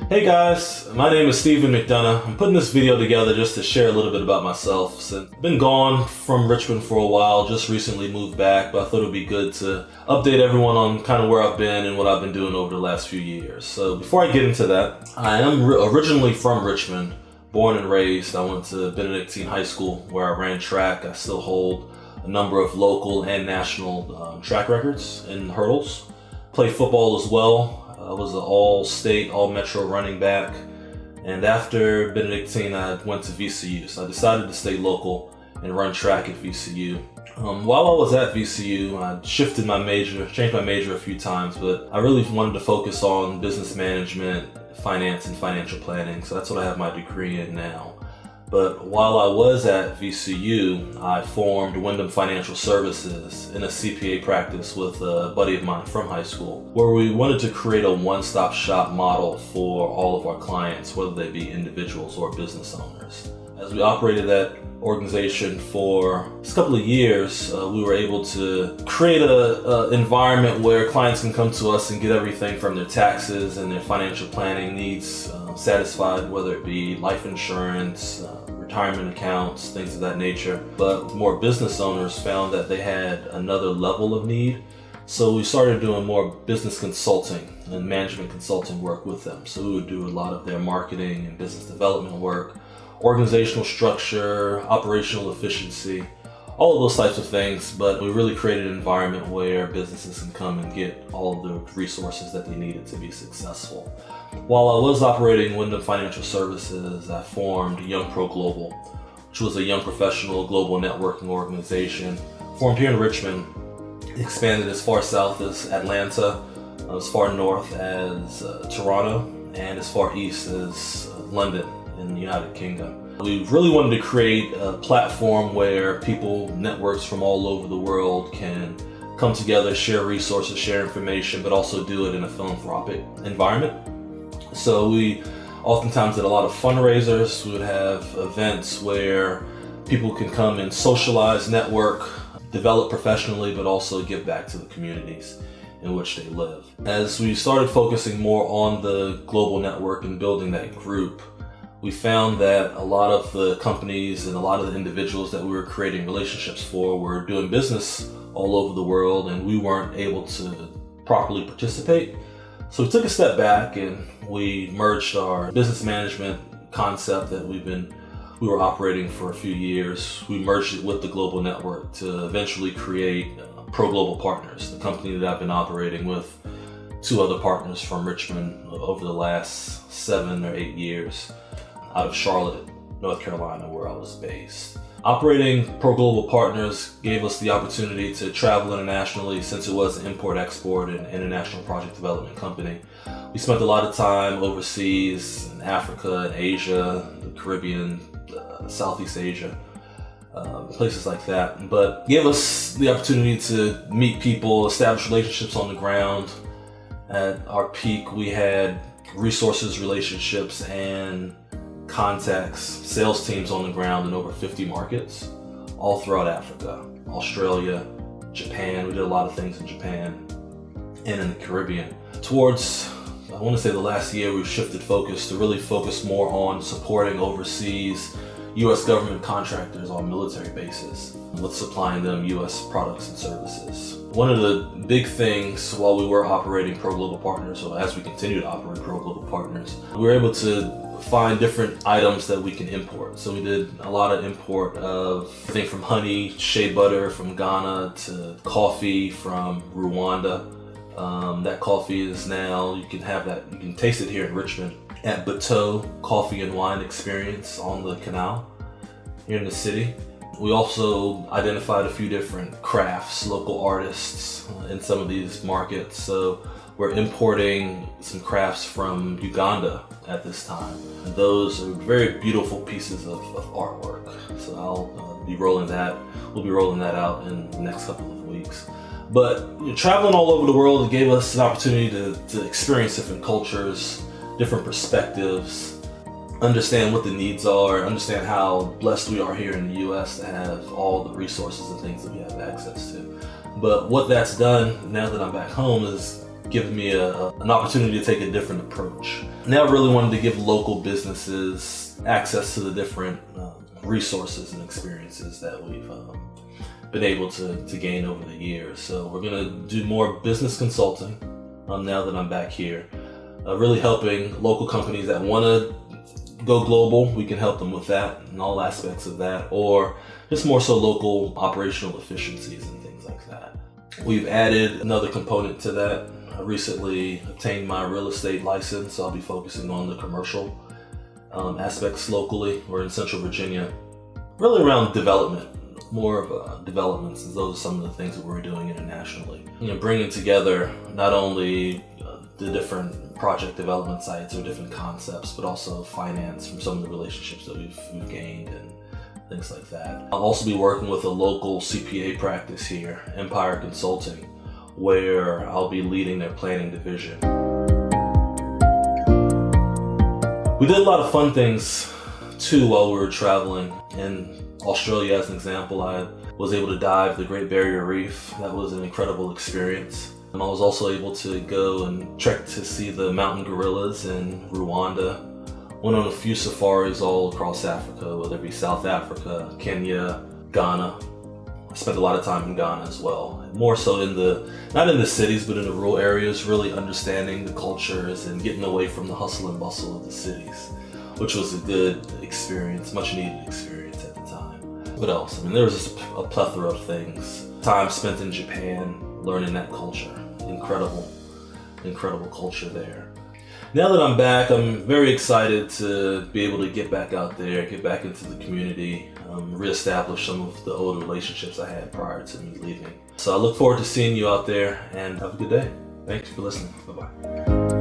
Hey guys, my name is Steven McDonnough. I'm putting this video together just to share a little bit about myself. Since I've been gone from Richmond for a while, just recently moved back, but I thought it would be good to update everyone on kind of where I've been and what I've been doing over the last few years. So before I get into that, I am originally from Richmond, born and raised. I went to Benedictine High School where I ran track. I still hold a number of local and national track records in hurdles. Played football as well. I was an all-state, all-metro running back, and after Benedictine, I went to VCU. So I decided to stay local and run track at VCU. While I was at VCU, I shifted my major, changed my major a few times, but I really wanted to focus on business management, finance, and financial planning. So that's what I have my degree in now. But while I was at VCU, I formed Wyndham Financial Services in a CPA practice with a buddy of mine from high school, where we wanted to create a one-stop shop model for all of our clients, whether they be individuals or business owners. As we operated that organization for a couple of years, we were able to create an environment where clients can come to us and get everything from their taxes and their financial planning needs satisfied, whether it be life insurance, retirement accounts, things of that nature. But more business owners found that they had another level of need. So we started doing more business consulting and management consulting work with them. So we would do a lot of their marketing and business development work, organizational structure, operational efficiency, all of those types of things. But we really created an environment where businesses can come and get all of the resources that they needed to be successful. While I was operating Wyndham Financial Services, I formed Young Pro Global, which was a young professional global networking organization formed here in Richmond, expanded as far south as Atlanta, as far north as Toronto, and as far east as London in the United Kingdom. We really wanted to create a platform where people, networks from all over the world can come together, share resources, share information, but also do it in a philanthropic environment. So we oftentimes did a lot of fundraisers. We would have events where people can come and socialize, network, develop professionally, but also give back to the communities in which they live. As we started focusing more on the global network and building that group, we found that a lot of the companies and a lot of the individuals that we were creating relationships for were doing business all over the world, and we weren't able to properly participate. So we took a step back and we merged our business management concept that we were operating for a few years. We merged it with the global network to eventually create ProGlobalPartners, the company that I've been operating with two other partners from Richmond over the last 7 or 8 years out of Charlotte, North Carolina, where I was based. Operating ProGlobalPartners gave us the opportunity to travel internationally, since it was an import-export and international project development company. We spent a lot of time overseas in Africa and Asia, the Caribbean, Southeast Asia, places like that. But gave us the opportunity to meet people, establish relationships on the ground. At our peak, we had resources, relationships, and contacts, sales teams on the ground in over 50 markets, all throughout Africa, Australia, Japan. We did a lot of things in Japan and in the Caribbean. Towards, I want to say the last year, we've shifted focus to really focus more on supporting overseas U.S. government contractors on military bases with supplying them U.S. products and services. One of the big things while we were operating ProGlobalPartners, or as we continue to operate ProGlobalPartners, we were able to find different items that we can import. So we did a lot of import of everything from honey, shea butter from Ghana, to coffee from Rwanda. That coffee is now, you can taste it here in Richmond at Bateau Coffee and Wine Experience on the canal here in the city. We also identified a few different crafts, local artists in some of these markets. So we're importing some crafts from Uganda at this time. And those are very beautiful pieces of artwork. So I'll be rolling that. We'll be rolling that out in the next couple of weeks. But traveling all over the world, it gave us an opportunity to experience different cultures, different perspectives, understand what the needs are, understand how blessed we are here in the US to have all the resources and things that we have access to. But what that's done now that I'm back home is given me an opportunity to take a different approach. Now I really wanted to give local businesses access to the different resources and experiences that we've been able to gain over the years. So we're going to do more business consulting now that I'm back here, really helping local companies that want to go global. We can help them with that and all aspects of that, or just more so local operational efficiencies and things like that. We've added another component to that. I recently obtained my real estate license, so I'll be focusing on the commercial aspects locally. We're in Central Virginia, really around development, more of developments. Those are some of the things that we're doing internationally. Bringing together not only the different project development sites or different concepts, but also finance from some of the relationships that we've gained and things like that. I'll also be working with a local CPA practice here, Empire Consulting, where I'll be leading their planning division. We did a lot of fun things too while we were traveling. In Australia, as an example, I was able to dive the Great Barrier Reef. That was an incredible experience. I was also able to go and trek to see the mountain gorillas in Rwanda. Went on a few safaris all across Africa, whether it be South Africa, Kenya, Ghana. I spent a lot of time in Ghana as well. More so not in the cities, but in the rural areas, really understanding the cultures and getting away from the hustle and bustle of the cities, which was a good experience, much needed experience at the time. What else? There was just a plethora of things. Time spent in Japan, learning that culture. Incredible culture there. Now that I'm back, I'm very excited to be able to get back out there, get back into the community, reestablish some of the old relationships I had prior to me leaving. So I look forward to seeing you out there, and have a good day. Thanks for listening. Bye-bye.